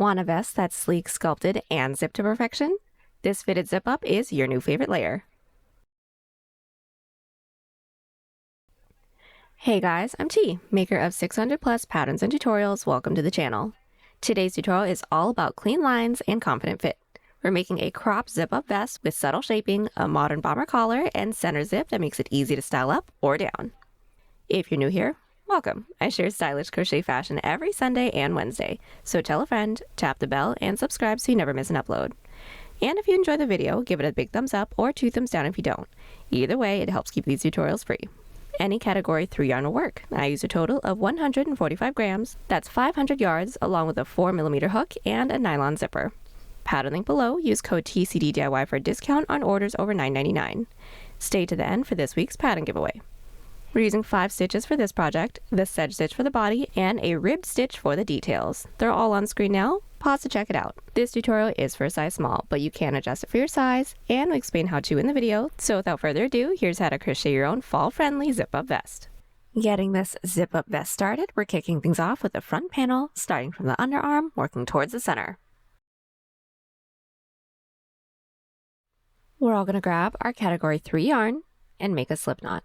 Want a vest that's sleek, sculpted, and zipped to perfection? This fitted zip-up is your new favorite layer. Hey guys, I'm T, maker of 600 plus patterns and tutorials. Welcome to the channel. Today's tutorial is all about clean lines and confident fit. We're making a crop zip-up vest with subtle shaping, a modern bomber collar, and center zip that makes it easy to style up or down. If you're new here, welcome. I share stylish crochet fashion every Sunday and Wednesday, so tell a friend, tap the bell, and subscribe so you never miss an upload. And if you enjoy the video, give it a big thumbs up or 2 thumbs down if you don't. Either way, it helps keep these tutorials free. Any category 3 yarn will work. I use a total of 145 grams, that's 500 yards, along with a 4mm hook and a nylon zipper. Pattern link below, use code TCDDIY for a discount on orders over $9.99. Stay to the end for this week's pattern giveaway. We're using 5 stitches for this project, the Sedge Stitch for the body, and a ribbed stitch for the details. They're all on screen now. Pause to check it out. This tutorial is for a size small, but you can adjust it for your size, and we explain how to in the video. So without further ado, here's how to crochet your own fall-friendly zip-up vest. Getting this zip-up vest started, we're kicking things off with the front panel, starting from the underarm, working towards the center. We're all going to grab our category 3 yarn and make a slip knot.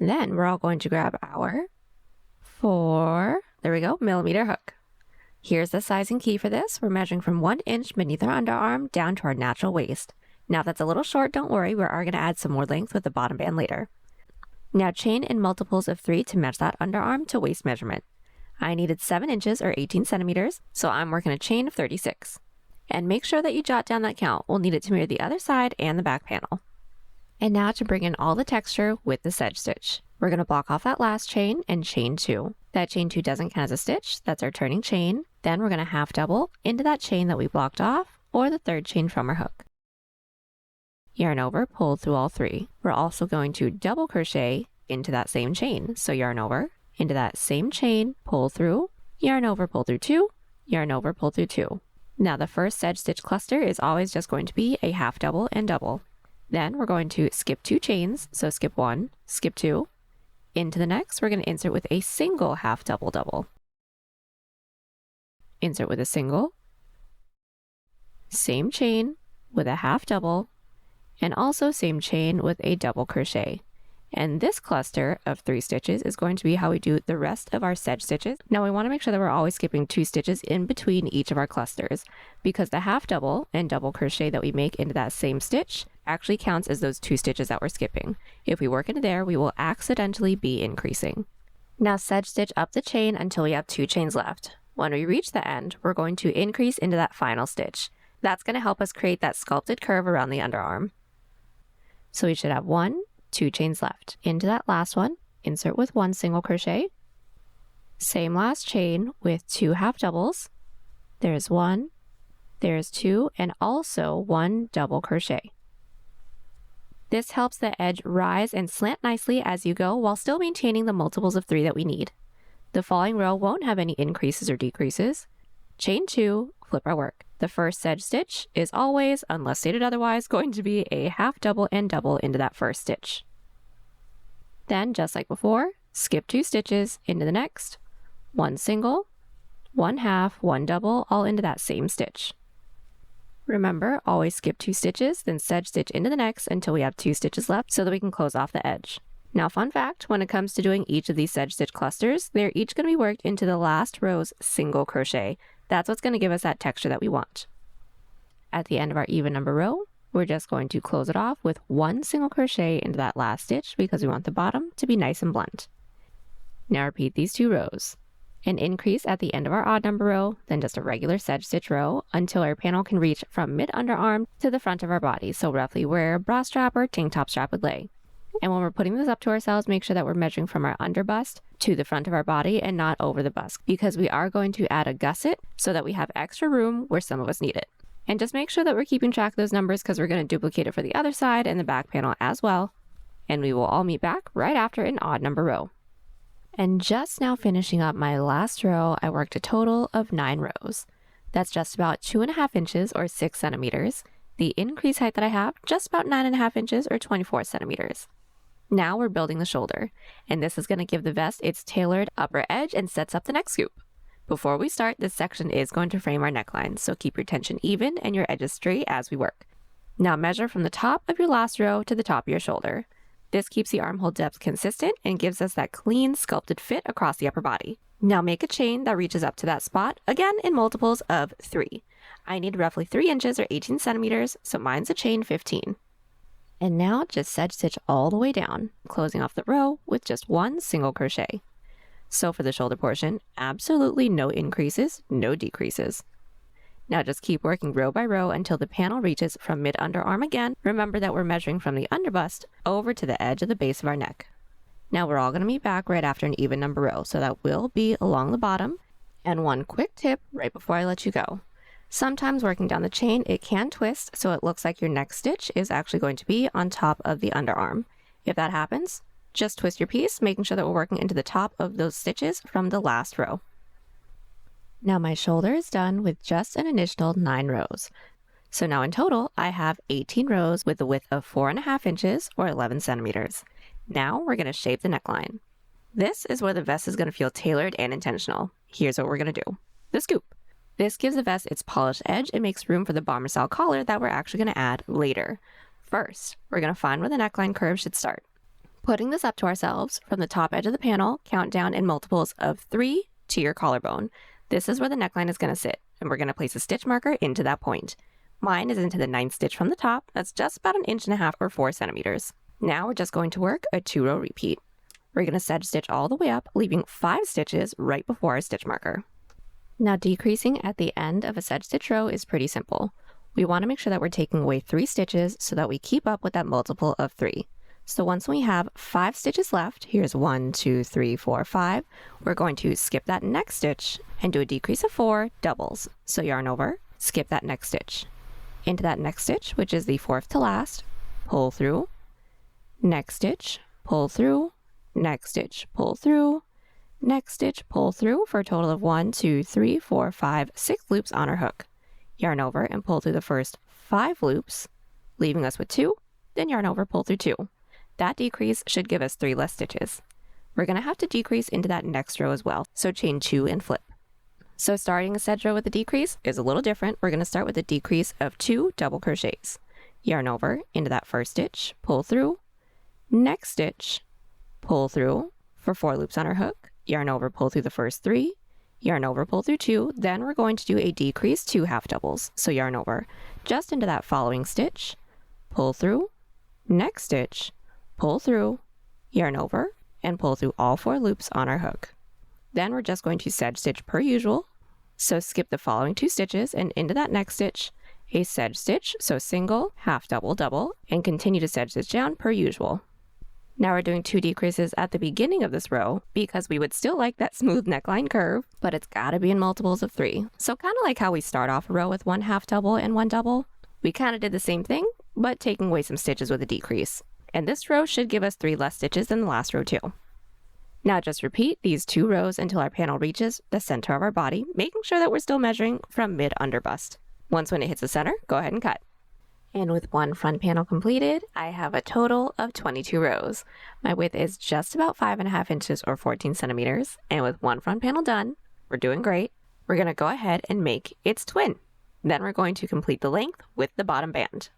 Then we're all going to grab our 4mm hook. Here's the sizing key for this. We're measuring from 1 inch beneath our underarm down to our natural waist. Now if that's a little short, don't worry, we are going to add some more length with the bottom band later. Now chain in multiples of 3 to match that underarm to waist measurement. I needed 7 inches or 18 centimeters, so I'm working a chain of 36. And make sure that you jot down that count. We'll need it to mirror the other side and the back panel. And now to bring in all the texture with the Sedge Stitch. We're going to block off that last chain and chain 2. That chain 2 doesn't count as a stitch, that's our turning chain. Then we're going to half double into that chain that we blocked off, or the 3rd chain from our hook. Yarn over, pull through all 3. We're also going to double crochet into that same chain. So yarn over, into that same chain, pull through, yarn over, pull through 2, yarn over, pull through 2. Now the first Sedge Stitch cluster is always just going to be a half double and double. Then we're going to skip 2 chains, so skip 1, skip 2. Into the next, we're going to insert with a single half double double. Insert with a single, same chain with a half double, and also same chain with a double crochet. And this cluster of 3 stitches is going to be how we do the rest of our Sedge stitches. Now we want to make sure that we're always skipping 2 stitches in between each of our clusters, because the half double and double crochet that we make into that same stitch actually counts as those 2 stitches that we're skipping. If we work into there, we will accidentally be increasing. Now Sedge stitch up the chain until we have 2 chains left. When we reach the end, we're going to increase into that final stitch. That's going to help us create that sculpted curve around the underarm. So we should have 2 chains left. Into that last one, insert with 1 single crochet. Same last chain with 2 half doubles. There's 1, there's 2, and also 1 double crochet. This helps the edge rise and slant nicely as you go while still maintaining the multiples of 3 that we need. The following row won't have any increases or decreases. Chain 2, flip our work. The first Sedge stitch is always, unless stated otherwise, going to be a half double and double into that first stitch. Then, just like before, skip 2 stitches into the next, 1 single, 1 half, 1 double, all into that same stitch. Remember, always skip 2 stitches, then Sedge stitch into the next until we have 2 stitches left so that we can close off the edge. Now fun fact, when it comes to doing each of these Sedge stitch clusters, they're each going to be worked into the last row's single crochet. That's what's going to give us that texture that we want. At the end of our even number row, we're just going to close it off with 1 single crochet into that last stitch because we want the bottom to be nice and blunt. Now repeat these 2 rows. An increase at the end of our odd number row, then just a regular Sedge stitch row until our panel can reach from mid-underarm to the front of our body, so roughly where a bra strap or tank top strap would lay. And when we're putting this up to ourselves, make sure that we're measuring from our under bust to the front of our body and not over the bust, because we are going to add a gusset so that we have extra room where some of us need it. And just make sure that we're keeping track of those numbers because we're going to duplicate it for the other side and the back panel as well. And we will all meet back right after an odd number row. And just now finishing up my last row, I worked a total of 9 rows. That's just about 2.5 inches or 6 centimeters. The increase height that I have, just about 9.5 inches or 24 centimeters. Now we're building the shoulder, and this is going to give the vest its tailored upper edge and sets up the neck scoop. Before we start, this section is going to frame our neckline, so keep your tension even and your edges straight as we work. Now measure from the top of your last row to the top of your shoulder. This keeps the armhole depth consistent and gives us that clean, sculpted fit across the upper body. Now make a chain that reaches up to that spot, again in multiples of 3. I need roughly 3 inches or 18 centimeters, so mine's a chain 15. And now just sedge stitch all the way down, closing off the row with just one single crochet. So for the shoulder portion, absolutely no increases, no decreases. Now just keep working row by row until the panel reaches from mid-underarm again. Remember that we're measuring from the underbust over to the edge of the base of our neck. Now we're all going to meet back right after an even number row, so that will be along the bottom. And one quick tip right before I let you go. Sometimes working down the chain, it can twist, so it looks like your next stitch is actually going to be on top of the underarm. If that happens, just twist your piece, making sure that we're working into the top of those stitches from the last row. Now my shoulder is done with just an initial 9 rows. So now in total, I have 18 rows with a width of 4.5 inches or 11 centimeters. Now we're going to shape the neckline. This is where the vest is going to feel tailored and intentional. Here's what we're going to do. The scoop. This gives the vest its polished edge and makes room for the bomber style collar that we're actually going to add later. First, we're going to find where the neckline curve should start. Putting this up to ourselves, from the top edge of the panel, count down in multiples of 3 to your collarbone. This is where the neckline is going to sit, and we're going to place a stitch marker into that point. Mine is into the 9th stitch from the top. That's just about 1.5 inches or 4 centimeters. Now we're just going to work a 2-row repeat. We're going to sedge stitch all the way up, leaving 5 stitches right before our stitch marker. Now decreasing at the end of a sedge stitch row is pretty simple. We want to make sure that we're taking away 3 stitches so that we keep up with that multiple of 3. So once we have 5 stitches left, here's 1, 2, 3, 4, 5, we're going to skip that next stitch and do a decrease of 4 doubles. So yarn over, skip that next stitch. Into that next stitch, which is the 4th to last, pull through, next stitch, pull through, next stitch, pull through, next stitch, pull through for a total of 1, 2, 3, 4, 5, 6 loops on our hook. Yarn over and pull through the first 5 loops, leaving us with 2, then yarn over, pull through 2. That decrease should give us 3 less stitches. We're going to have to decrease into that next row as well, so chain 2 and flip. So starting a sedge row with a decrease is a little different. We're going to start with a decrease of 2 double crochets. Yarn over into that first stitch, pull through, next stitch, pull through for 4 loops on our hook, yarn over, pull through the first 3, yarn over, pull through 2, then we're going to do a decrease 2 half doubles. So yarn over just into that following stitch, pull through, next stitch, pull through, yarn over, and pull through all 4 loops on our hook. Then we're just going to sedge stitch per usual. So skip the following 2 stitches and into that next stitch, a sedge stitch, so single, half double, double, and continue to sedge stitch down per usual. Now we're doing 2 decreases at the beginning of this row because we would still like that smooth neckline curve, but it's got to be in multiples of 3. So kind of like how we start off a row with 1 half double and 1 double, we kind of did the same thing, but taking away some stitches with a decrease. And this row should give us 3 less stitches than the last row too. Now just repeat these 2 rows until our panel reaches the center of our body, making sure that we're still measuring from mid-underbust. Once when it hits the center, go ahead and cut. And with one front panel completed, I have a total of 22 rows. My width is just about 5.5 inches or 14 centimeters, and with one front panel done, we're doing great. We're going to go ahead and make its twin. Then we're going to complete the length with the bottom band.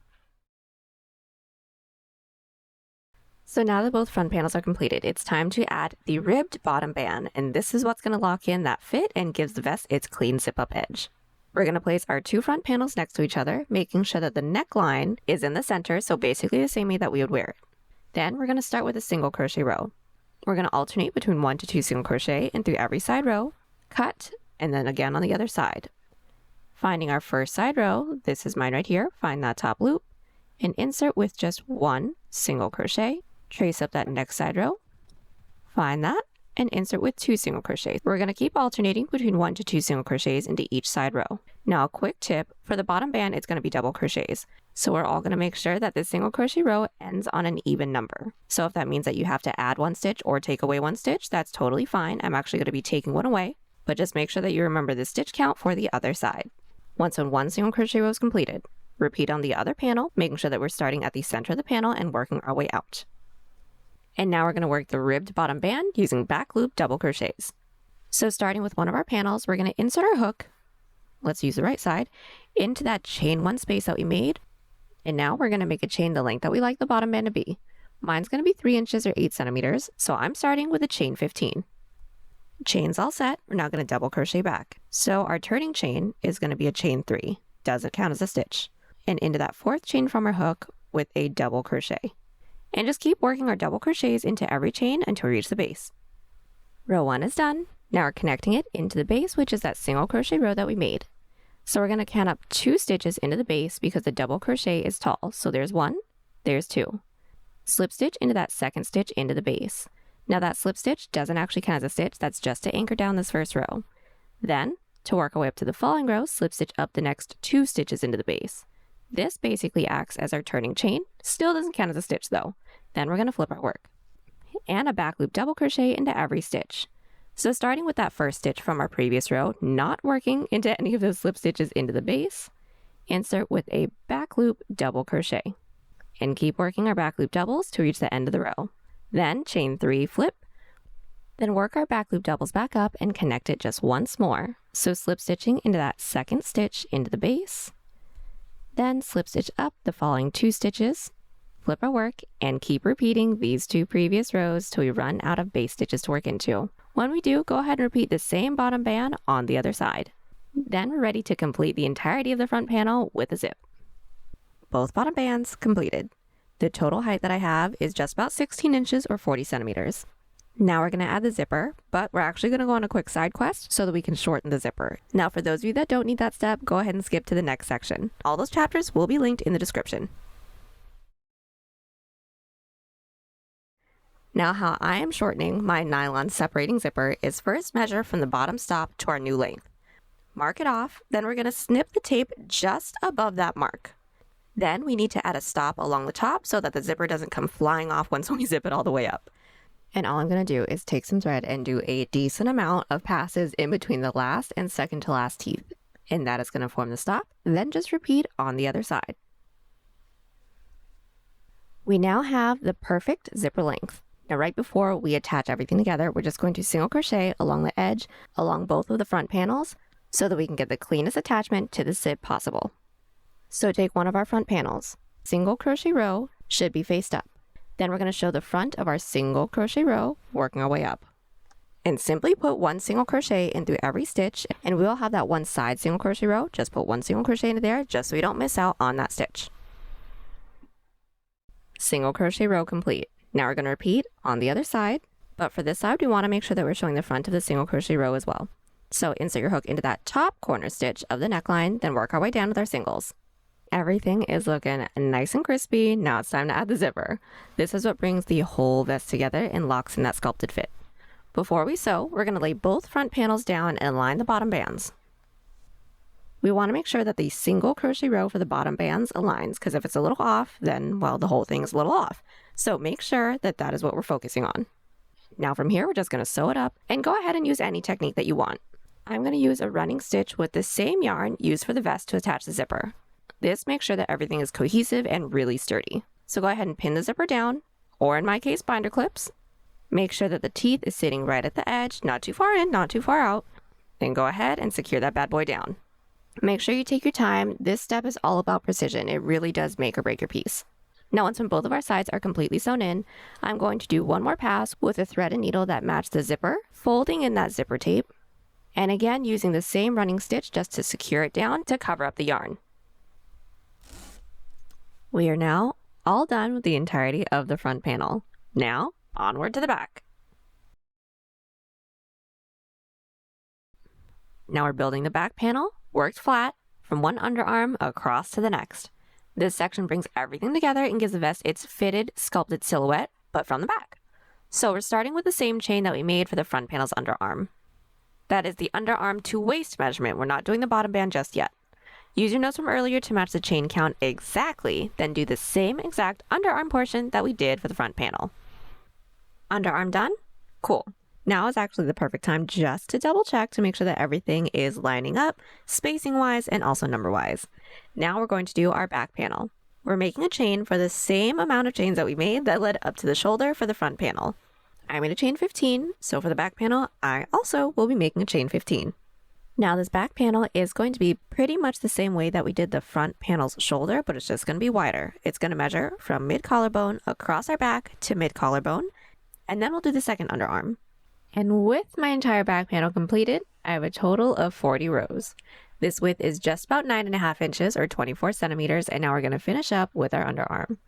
So now that both front panels are completed, it's time to add the ribbed bottom band, and this is what's going to lock in that fit and gives the vest its clean zip-up edge. We're going to place our 2 front panels next to each other, making sure that the neckline is in the center, so basically the same way that we would wear it. Then we're going to start with a single crochet row. We're going to alternate between 1 to 2 single crochet in through every side row, cut, and then again on the other side. Finding our first side row, this is mine right here, find that top loop, and insert with just 1 single crochet. Trace up that next side row, find that, and insert with 2 single crochets. We're going to keep alternating between 1 to 2 single crochets into each side row. Now a quick tip, for the bottom band it's going to be double crochets. So we're all going to make sure that this single crochet row ends on an even number. So if that means that you have to add 1 stitch or take away 1 stitch, that's totally fine. I'm actually going to be taking 1 away, but just make sure that you remember the stitch count for the other side. Once when 1 single crochet row is completed, repeat on the other panel, making sure that we're starting at the center of the panel and working our way out. And now we're going to work the ribbed bottom band using back loop double crochets. So starting with one of our panels, we're going to insert our hook, let's use the right side, into that chain 1 space that we made. And now we're going to make a chain the length that we like the bottom band to be. Mine's going to be 3 inches or 8 centimeters, so I'm starting with a chain 15. Chain's all set, we're now going to double crochet back. So our turning chain is going to be a chain 3, doesn't count as a stitch. And into that 4th chain from our hook with a double crochet. And just keep working our double crochets into every chain until we reach the base. Row 1 is done. Now we're connecting it into the base, which is that single crochet row that we made. So we're going to count up 2 stitches into the base because the double crochet is tall. So there's 1, there's 2. Slip stitch into that 2nd stitch into the base. Now that slip stitch doesn't actually count as a stitch, that's just to anchor down this first row. Then, to work our way up to the following row, slip stitch up the next 2 stitches into the base. This basically acts as our turning chain, still doesn't count as a stitch though. Then we're going to flip our work. And a back loop double crochet into every stitch. So starting with that first stitch from our previous row, not working into any of those slip stitches into the base, insert with a back loop double crochet. And keep working our back loop doubles to reach the end of the row. Then chain 3, flip, then work our back loop doubles back up and connect it just once more. So slip stitching into that 2nd stitch into the base, then slip stitch up the following 2 stitches, flip our work, and keep repeating these 2 previous rows till we run out of base stitches to work into. When we do, go ahead and repeat the same bottom band on the other side. Then we're ready to complete the entirety of the front panel with a zip. Both bottom bands completed. The total height that I have is just about 16 inches or 40 centimeters. Now we're going to add the zipper, but we're actually going to go on a quick side quest so that we can shorten the zipper. Now for those of you that don't need that step, go ahead and skip to the next section. All those chapters will be linked in the description. Now how I am shortening my nylon separating zipper is first measure from the bottom stop to our new length. Mark it off, then we're going to snip the tape just above that mark. Then we need to add a stop along the top so that the zipper doesn't come flying off once we zip it all the way up. And all I'm going to do is take some thread and do a decent amount of passes in between the last and second to last teeth. And that is going to form the stop. Then just repeat on the other side. We now have the perfect zipper length. Now right before we attach everything together, we're just going to single crochet along the edge, along both of the front panels, so that we can get the cleanest attachment to the zip possible. So take one of our front panels. Single crochet row should be faced up. Then we're going to show the front of our single crochet row, working our way up. And simply put 1 single crochet in through every stitch, and we'll have that one side single crochet row. Just put 1 single crochet into there, just so we don't miss out on that stitch. Single crochet row complete. Now we're going to repeat on the other side, but for this side we want to make sure that we're showing the front of the single crochet row as well. So insert your hook into that top corner stitch of the neckline, then work our way down with our singles. Everything is looking nice and crispy. Now it's time to add the zipper. This is what brings the whole vest together and locks in that sculpted fit. Before we sew, we're going to lay both front panels down and line the bottom bands. We want to make sure that the single crochet row for the bottom bands aligns, because if it's a little off, then, well, the whole thing is a little off. So make sure that that is what we're focusing on. Now from here, we're just going to sew it up and go ahead and use any technique that you want. I'm going to use a running stitch with the same yarn used for the vest to attach the zipper. This makes sure that everything is cohesive and really sturdy. So go ahead and pin the zipper down, or in my case, binder clips. Make sure that the teeth is sitting right at the edge, not too far in, not too far out. Then go ahead and secure that bad boy down. Make sure you take your time. This step is all about precision. It really does make or break your piece. Now once when both of our sides are completely sewn in, I'm going to do one more pass with a thread and needle that match the zipper, folding in that zipper tape, and again using the same running stitch just to secure it down to cover up the yarn. We are now all done with the entirety of the front panel. Now, onward to the back. Now we're building the back panel, worked flat, from one underarm across to the next. This section brings everything together and gives the vest its fitted, sculpted silhouette, but from the back. So we're starting with the same chain that we made for the front panel's underarm. That is the underarm to waist measurement. We're not doing the bottom band just yet. Use your notes from earlier to match the chain count exactly, then do the same exact underarm portion that we did for the front panel. Underarm done? Cool. Now is actually the perfect time just to double check to make sure that everything is lining up, spacing wise and also number wise. Now we're going to do our back panel. We're making a chain for the same amount of chains that we made that led up to the shoulder for the front panel. I made a chain 15, so for the back panel, I also will be making a chain 15. Now this back panel is going to be pretty much the same way that we did the front panel's shoulder, but it's just going to be wider. It's going to measure from mid collarbone across our back to mid collarbone, and then we'll do the second underarm. And with my entire back panel completed, I have a total of 40 rows. This width is just about 9.5 inches or 24 centimeters, and now we're going to finish up with our underarm.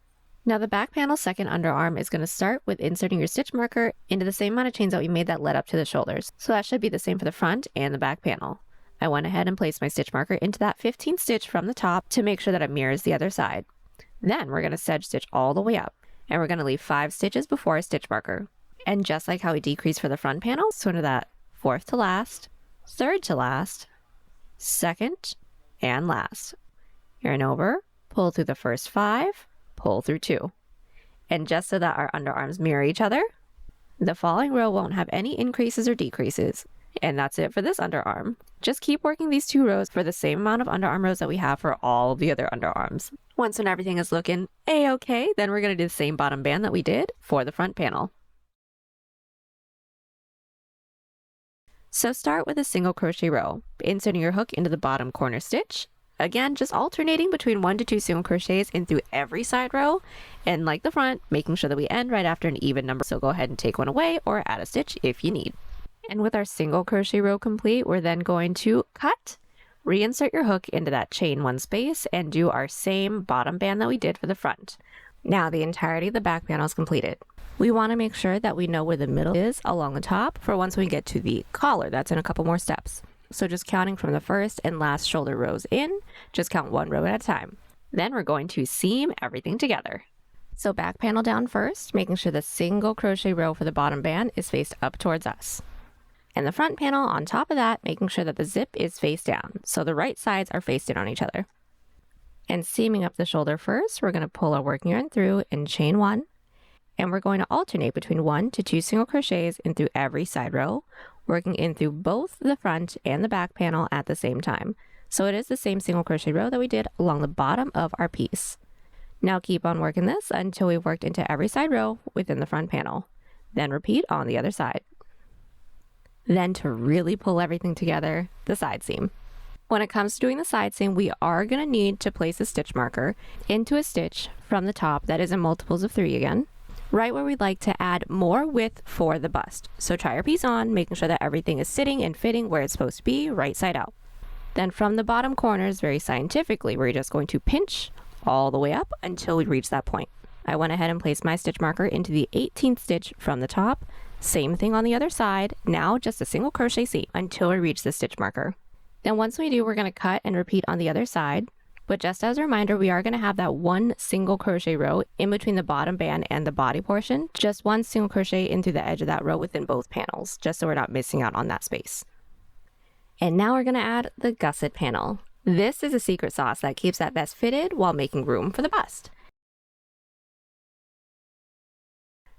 Now the back panel's second underarm is going to start with inserting your stitch marker into the same amount of chains that we made that led up to the shoulders. So that should be the same for the front and the back panel. I went ahead and placed my stitch marker into that 15th stitch from the top to make sure that it mirrors the other side. Then we're going to sedge stitch all the way up, and we're going to leave 5 stitches before our stitch marker. And just like how we decreased for the front panel, so into that 4th to last, 3rd to last, 2nd, and last. Yarn over, pull through the first 5, pull through 2. And just so that our underarms mirror each other, the following row won't have any increases or decreases. And that's it for this underarm. Just keep working these 2 rows for the same amount of underarm rows that we have for all the other underarms. Once when everything is looking a-okay, then we're going to do the same bottom band that we did for the front panel. So start with a single crochet row, inserting your hook into the bottom corner stitch. Again, just alternating between 1 to 2 single crochets in through every side row, and like the front, making sure that we end right after an even number, so go ahead and take one away or add a stitch if you need. And with our single crochet row complete, we're then going to cut, reinsert your hook into that chain 1 space, and do our same bottom band that we did for the front. Now the entirety of the back panel is completed. We want to make sure that we know where the middle is along the top for once we get to the collar. That's in a couple more steps. So just counting from the first and last shoulder rows in, just count 1 row at a time. Then we're going to seam everything together. So back panel down first, making sure the single crochet row for the bottom band is faced up towards us. And the front panel on top of that, making sure that the zip is face down, so the right sides are faced in on each other. And seaming up the shoulder first, we're going to pull our working yarn through and chain 1. And we're going to alternate between 1 to 2 single crochets in through every side row, working in through both the front and the back panel at the same time. So it is the same single crochet row that we did along the bottom of our piece. Now keep on working this until we've worked into every side row within the front panel. Then repeat on the other side. Then to really pull everything together, the side seam. When it comes to doing the side seam, we are going to need to place a stitch marker into a stitch from the top that is in multiples of 3 again, right where we'd like to add more width for the bust. So try your piece on, making sure that everything is sitting and fitting where it's supposed to be, right side out. Then from the bottom corners, very scientifically, we're just going to pinch all the way up until we reach that point. I went ahead and placed my stitch marker into the 18th stitch from the top. Same thing on the other side. Now just a single crochet seam until we reach the stitch marker. Then once we do, we're going to cut and repeat on the other side. But just as a reminder, we are going to have that 1 single crochet row in between the bottom band and the body portion. Just 1 single crochet into the edge of that row within both panels, just so we're not missing out on that space. And now we're going to add the gusset panel. This is a secret sauce that keeps that vest fitted while making room for the bust.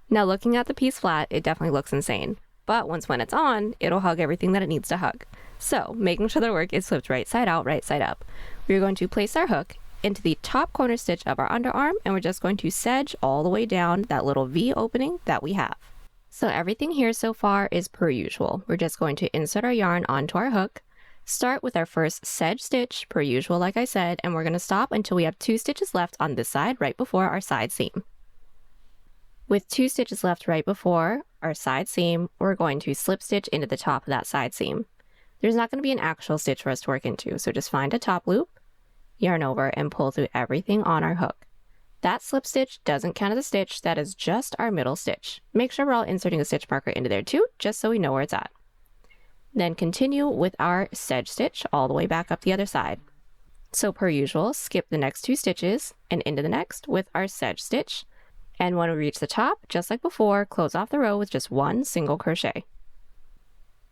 Now looking at the piece flat, it definitely looks insane. But when it's on, it'll hug everything that it needs to hug. So, making sure the work is flipped right side out, right side up. We're going to place our hook into the top corner stitch of our underarm, and we're just going to sedge all the way down that little V opening that we have. So everything here so far is per usual. We're just going to insert our yarn onto our hook, start with our first sedge stitch, per usual like I said, and we're going to stop until we have 2 stitches left on this side right before our side seam. With 2 stitches left right before our side seam, we're going to slip stitch into the top of that side seam. There's not going to be an actual stitch for us to work into, so just find a top loop, yarn over, and pull through everything on our hook. That slip stitch doesn't count as a stitch, that is just our middle stitch. Make sure we're all inserting a stitch marker into there too, just so we know where it's at. Then continue with our sedge stitch all the way back up the other side. So per usual, skip the next 2 stitches and into the next with our sedge stitch. And when we reach the top, just like before, close off the row with just 1 single crochet.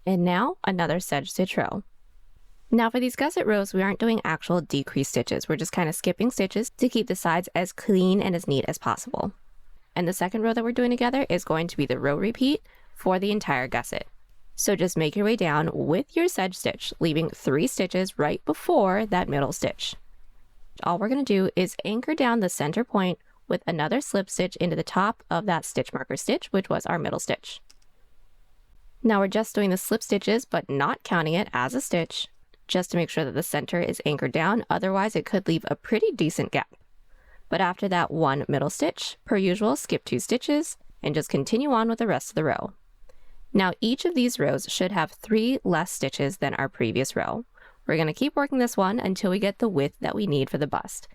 And now another sedge stitch row. Now for these gusset rows, we aren't doing actual decrease stitches. We're just kind of skipping stitches to keep the sides as clean and as neat as possible. And the second row that we're doing together is going to be the row repeat for the entire gusset. So just make your way down with your sedge stitch, leaving 3 stitches right before that middle stitch. All we're going to do is anchor down the center point with another slip stitch into the top of that stitch marker stitch, which was our middle stitch. Now we're just doing the slip stitches, but not counting it as a stitch, just to make sure that the center is anchored down, otherwise it could leave a pretty decent gap. But after that one middle stitch, per usual, skip 2 stitches and just continue on with the rest of the row. Now each of these rows should have 3 less stitches than our previous row. We're going to keep working this one until we get the width that we need for the bust.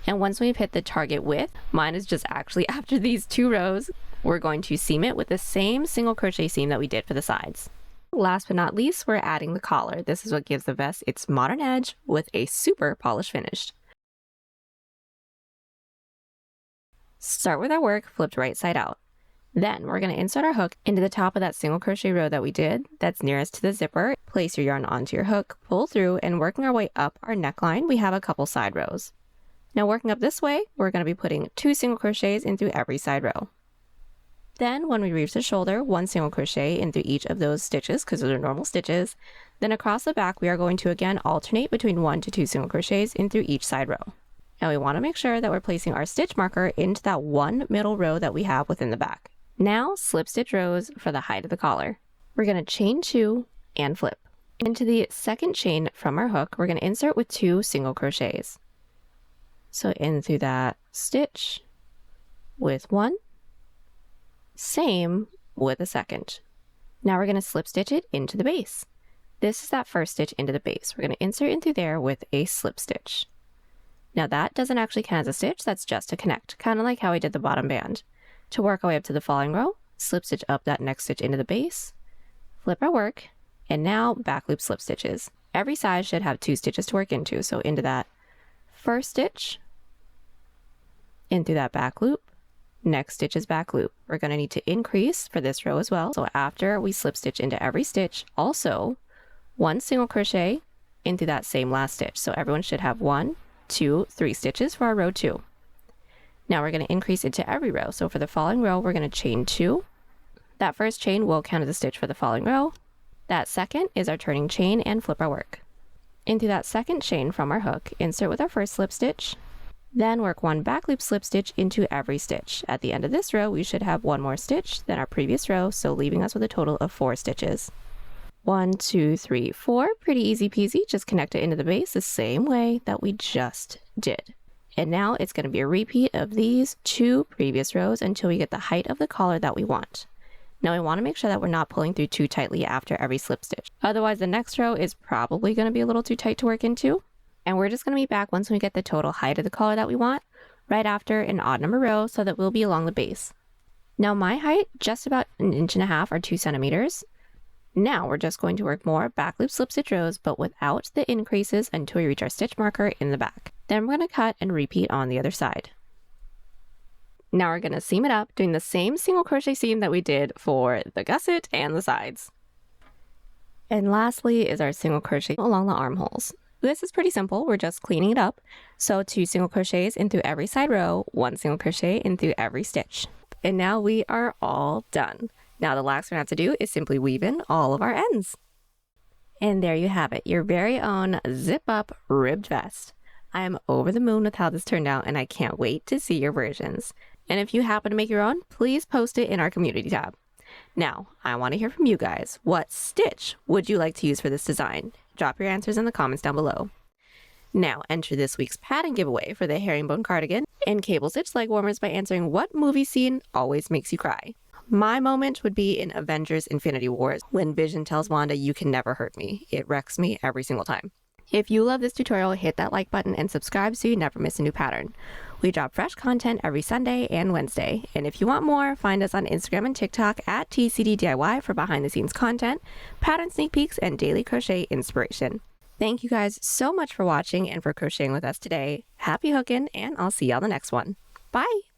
And once we've hit the target width, mine is just actually after these 2 rows, we're going to seam it with the same single crochet seam that we did for the sides. Last but not least, we're adding the collar. This is what gives the vest its modern edge with a super polished finish. Start with our work flipped right side out. Then we're going to insert our hook into the top of that single crochet row that we did that's nearest to the zipper. Place your yarn onto your hook, pull through, and working our way up our neckline, we have a couple side rows. Now working up this way, we're going to be putting 2 single crochets into every side row. Then when we reach the shoulder, 1 single crochet into each of those stitches because those are normal stitches. Then across the back, we are going to again alternate between 1 to 2 single crochets in through each side row. Now we want to make sure that we're placing our stitch marker into that one middle row that we have within the back. Now slip stitch rows for the height of the collar. We're going to chain 2 and flip. Into the second chain from our hook, we're going to insert with 2 single crochets. So in through that stitch with 1, same with a second. Now we're going to slip stitch it into the base. This is that first stitch into the base. We're going to insert in through there with a slip stitch. Now that doesn't actually count as a stitch, that's just to connect, kind of like how we did the bottom band. To work our way up to the following row, slip stitch up that next stitch into the base, flip our work, and now back loop slip stitches. Every side should have 2 stitches to work into, so into that first stitch, into that back loop, next stitch is back loop. We're going to need to increase for this row as well. So after we slip stitch into every stitch, also 1 single crochet into that same last stitch. So everyone should have 1, 2, 3 stitches for our row 2. Now we're going to increase into every row. So for the following row, we're going to chain 2. That first chain will count as a stitch for the following row. That second is our turning chain and flip our work. Into that second chain from our hook, insert with our first slip stitch, then work 1 back loop slip stitch into every stitch. At the end of this row, we should have 1 more stitch than our previous row, so leaving us with a total of 4 stitches. 1, 2, 3, 4, pretty easy peasy. Just connect it into the base the same way that we just did. And now it's going to be a repeat of these 2 previous rows until we get the height of the collar that we want. Now we want to make sure that we're not pulling through too tightly after every slip stitch. Otherwise the next row is probably going to be a little too tight to work into. And we're just going to be back once we get the total height of the collar that we want, right after an odd number row so that we'll be along the base. Now my height, just about 1.5 inches or 2 centimeters. Now we're just going to work more back loop slip stitch rows, but without the increases until we reach our stitch marker in the back. Then we're going to cut and repeat on the other side. Now we're going to seam it up, doing the same single crochet seam that we did for the gusset and the sides. And lastly is our single crochet along the armholes. This is pretty simple, we're just cleaning it up. So 2 single crochets in through every side row, 1 single crochet in through every stitch. And now we are all done. Now the last thing we have to do is simply weave in all of our ends. And there you have it, your very own zip up ribbed vest. I am over the moon with how this turned out and I can't wait to see your versions. And if you happen to make your own, please post it in our community tab. Now, I want to hear from you guys. What stitch would you like to use for this design? Drop your answers in the comments down below. Now, enter this week's pattern giveaway for the herringbone cardigan and cable stitch leg warmers by answering what movie scene always makes you cry. My moment would be in Avengers Infinity Wars when Vision tells Wanda, "You can never hurt me." It wrecks me every single time. If you love this tutorial, hit that like button and subscribe so you never miss a new pattern. We drop fresh content every Sunday and Wednesday. And if you want more, find us on Instagram and TikTok at TCDDIY for behind the scenes content, pattern sneak peeks, and daily crochet inspiration. Thank you guys so much for watching and for crocheting with us today. Happy hooking, and I'll see you on the next one. Bye!